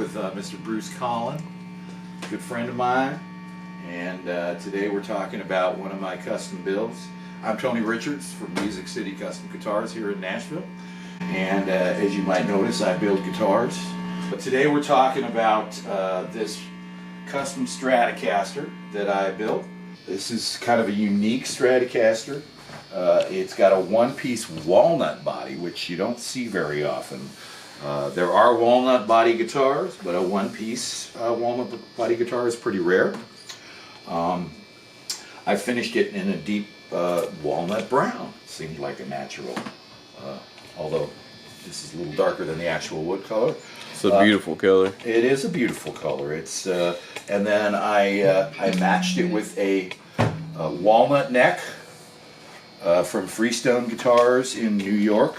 with Mr. Bruce Collin, a good friend of mine, and today we're talking about one of my custom builds. I'm Tony Richards from Music City Custom Guitars here in Nashville, and as you might notice, I build guitars. But today we're talking about this custom Stratocaster that I built. This is kind of a unique Stratocaster. It's got a one-piece walnut body, which you don't see very often. There are walnut body guitars, but a one-piece walnut body guitar is pretty rare. I finished it in a deep walnut brown. Seemed like a natural, although this is a little darker than the actual wood color. It's a beautiful color. It is a beautiful color. It's and then I matched it with a walnut neck from Freestone Guitars in New York.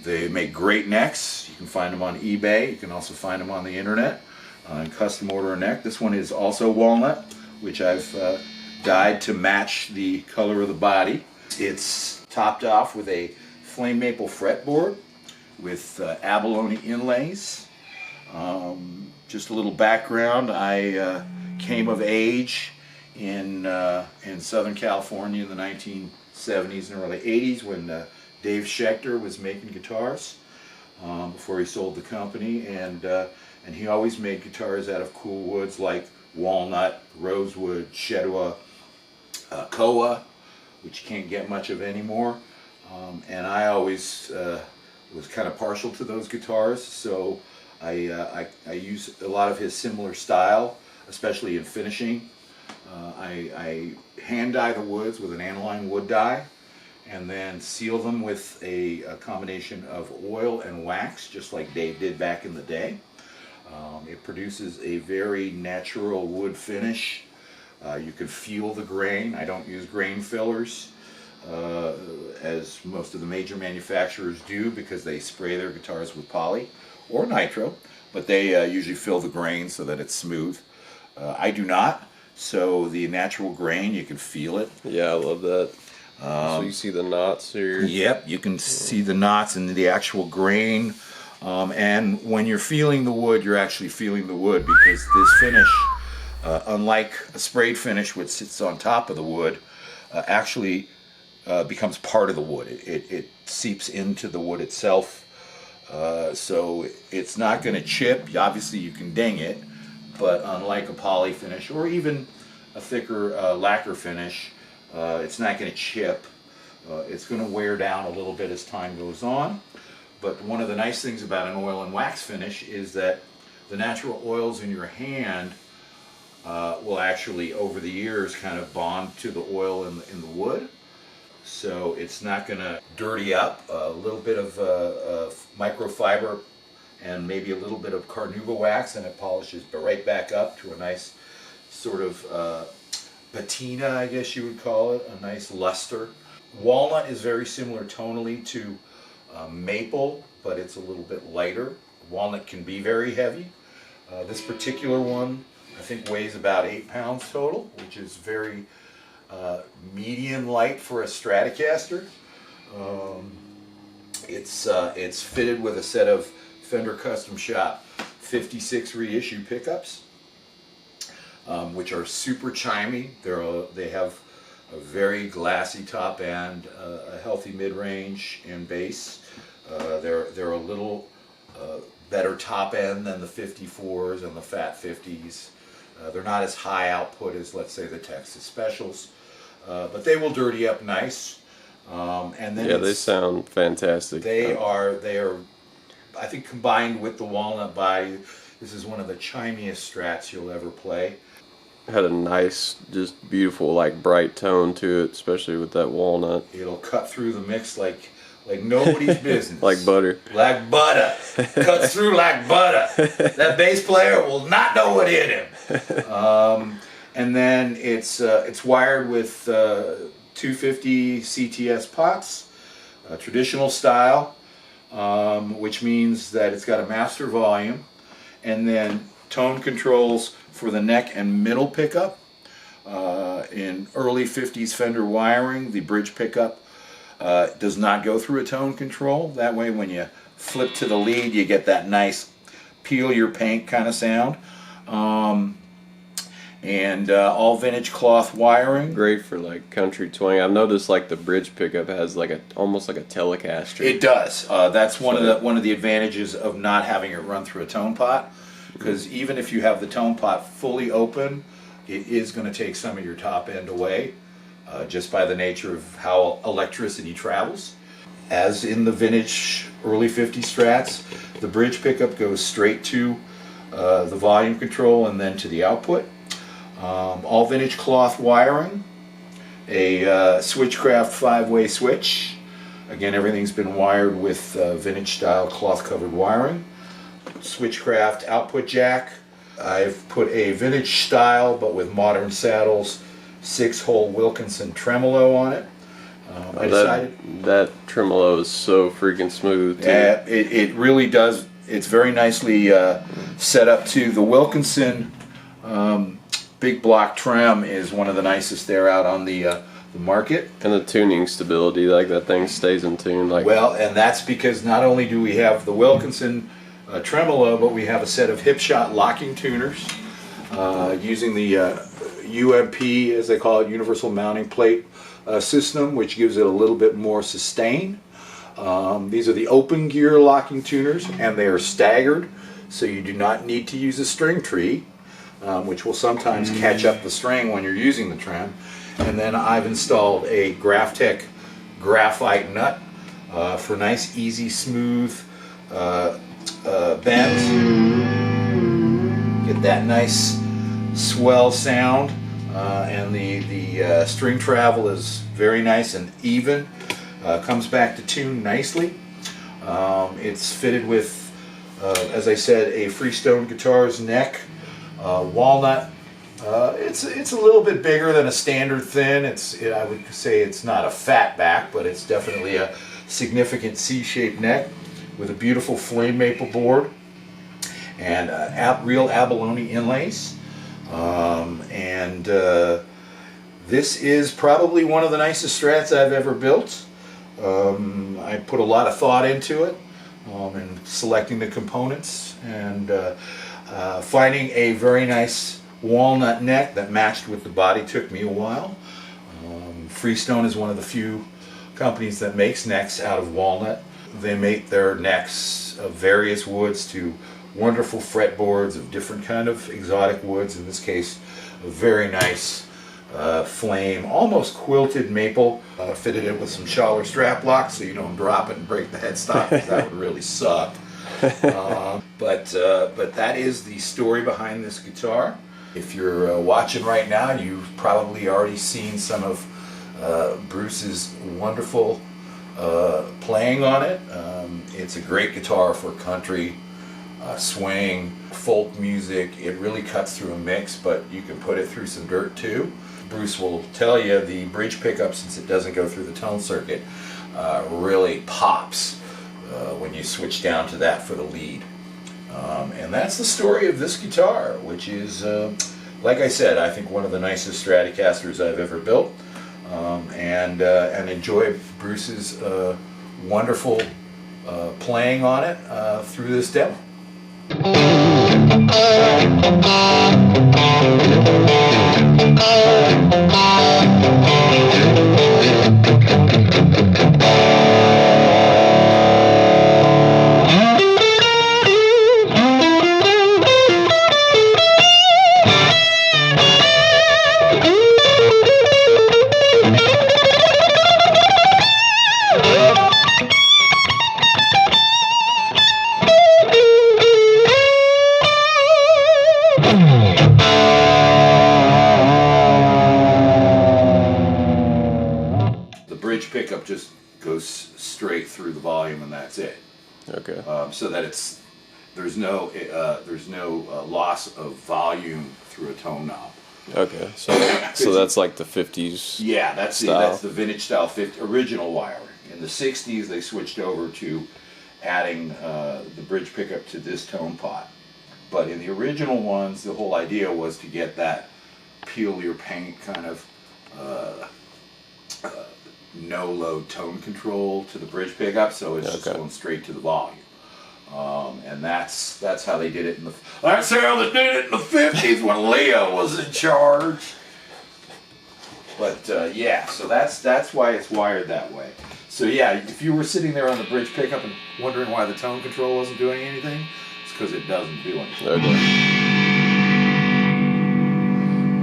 They make great necks. You can find them on eBay. You can also find them on the internet and custom order a neck. This one is also walnut, which I've dyed to match the color of the body. It's topped off with a flame maple fretboard with abalone inlays. Just a little background, I came of age in Southern California in the 1970s and early 80s when Dave Schechter was making guitars before he sold the company, and he always made guitars out of cool woods like walnut, rosewood, shedua, koa, which you can't get much of anymore. And I always was kind of partial to those guitars, so I use a lot of his similar style, especially in finishing. I hand dye the woods with an aniline wood dye, and then seal them with a combination of oil and wax, just like Dave did back in the day. It produces a very natural wood finish. You can feel the grain. I don't use grain fillers, as most of the major manufacturers do, because they spray their guitars with poly or nitro, but they usually fill the grain so that it's smooth. I do not, so the natural grain, you can feel it. Yeah, I love that. So you see the knots here? Yep, you can see the knots and the actual grain. And when you're feeling the wood, you're actually feeling the wood, because this finish, unlike a sprayed finish which sits on top of the wood, actually becomes part of the wood. It seeps into the wood itself, so it's not going to chip. Obviously you can ding it, but unlike a poly finish or even a thicker lacquer finish, it's not going to chip. It's going to wear down a little bit as time goes on. But one of the nice things about an oil and wax finish is that the natural oils in your hand will actually, over the years, kind of bond to the oil in the wood. So it's not going to dirty up. A little bit of microfiber and maybe a little bit of carnauba wax, and it polishes right back up to a nice sort of patina, I guess you would call it, a nice luster. Walnut is very similar tonally to maple, but it's a little bit lighter. Walnut can be very heavy. This particular one, I think, weighs about 8 pounds total, which is very medium light for a Stratocaster. It's fitted with a set of Fender Custom Shop 56 reissue pickups, which are super chimey. They have a very glassy top end, a healthy mid-range and bass. They're a little better top end than the 54s and the Fat 50s. They're not as high output as, let's say, the Texas Specials, but they will dirty up nice. And then yeah, they sound fantastic. They are, I think, combined with the walnut body, this is one of the chimiest Strats you'll ever play. Had a nice, just beautiful, like, bright tone to it, especially with that walnut. It'll cut through the mix like nobody's business. Like butter. Like butter. Cuts through like butter. That bass player will not know what hit him. And then it's wired with 250 CTS pots, traditional style, which means that it's got a master volume, and then tone controls for the neck and middle pickup. In early 50s Fender wiring, the bridge pickup does not go through a tone control. That way when you flip to the lead, you get that nice peel your paint kind of sound. And all vintage cloth wiring. Great for like country twang. I've noticed like the bridge pickup has like almost like a Telecaster. It does. That's one of the advantages of not having it run through a tone pot, because even if you have the tone pot fully open, it is going to take some of your top end away, just by the nature of how electricity travels. As in the vintage early 50 Strats, the bridge pickup goes straight to the volume control and then to the output. All vintage cloth wiring, a Switchcraft 5-way switch. Again, everything's been wired with vintage style cloth covered wiring. Switchcraft output jack. I've put a vintage style but with modern saddles 6-hole Wilkinson tremolo on it. I decided that tremolo is so freaking smooth too. Yeah, it really does. It's very nicely set up too. The Wilkinson big block trem is one of the nicest there out on the market. And the tuning stability, like that thing stays in tune. Like, well, and that's because not only do we have the Wilkinson tremolo, but we have a set of hip shot locking tuners using the UMP, as they call it, Universal Mounting Plate system, which gives it a little bit more sustain. These are the open gear locking tuners, and they are staggered, so you do not need to use a string tree, which will sometimes catch up the string when you're using the trem. And then I've installed a Graphtec graphite nut for nice, easy, smooth bends. Get that nice swell sound, and the string travel is very nice and even. Comes back to tune nicely. It's fitted with, as I said, a Freestone Guitars neck. Walnut. It's a little bit bigger than a standard thin. I would say it's not a fat back, but it's definitely a significant C-shaped neck with a beautiful flame maple board and real abalone inlays. This is probably one of the nicest Strats I've ever built. I put a lot of thought into it in selecting the components and finding a very nice walnut neck that matched with the body took me a while. Freestone is one of the few companies that makes necks out of walnut. They make their necks of various woods to wonderful fretboards of different kind of exotic woods. In this case, a very nice flame, almost quilted maple. Fitted it with some Schaller strap locks so you don't drop it and break the headstock, because that would really suck. But that is the story behind this guitar. If you're watching right now, you've probably already seen some of Bruce's wonderful playing on it. It's a great guitar for country, swing, folk music. It really cuts through a mix, but you can put it through some dirt too. Bruce will tell you the bridge pickup, since it doesn't go through the tone circuit, really pops when you switch down to that for the lead. And that's the story of this guitar, which is, like I said, I think one of the nicest Stratocasters I've ever built, and enjoy Bruce's wonderful playing on it through this demo. Pickup just goes straight through the volume, and that's it. Okay. So that there's no loss of volume through a tone knob. Okay. So that's like the 50s. Yeah, that's the vintage style original wiring. In the 60s, they switched over to adding the bridge pickup to this tone pot. But in the original ones, the whole idea was to get that peel your paint kind of no load tone control to the bridge pickup, so it's just going straight to the volume. And that's how they did it that's how they did it in the 50s when Leo was in charge. But yeah, so that's why it's wired that way. So yeah, if you were sitting there on the bridge pickup and wondering why the tone control wasn't doing anything, it's because it doesn't do anything. Okay.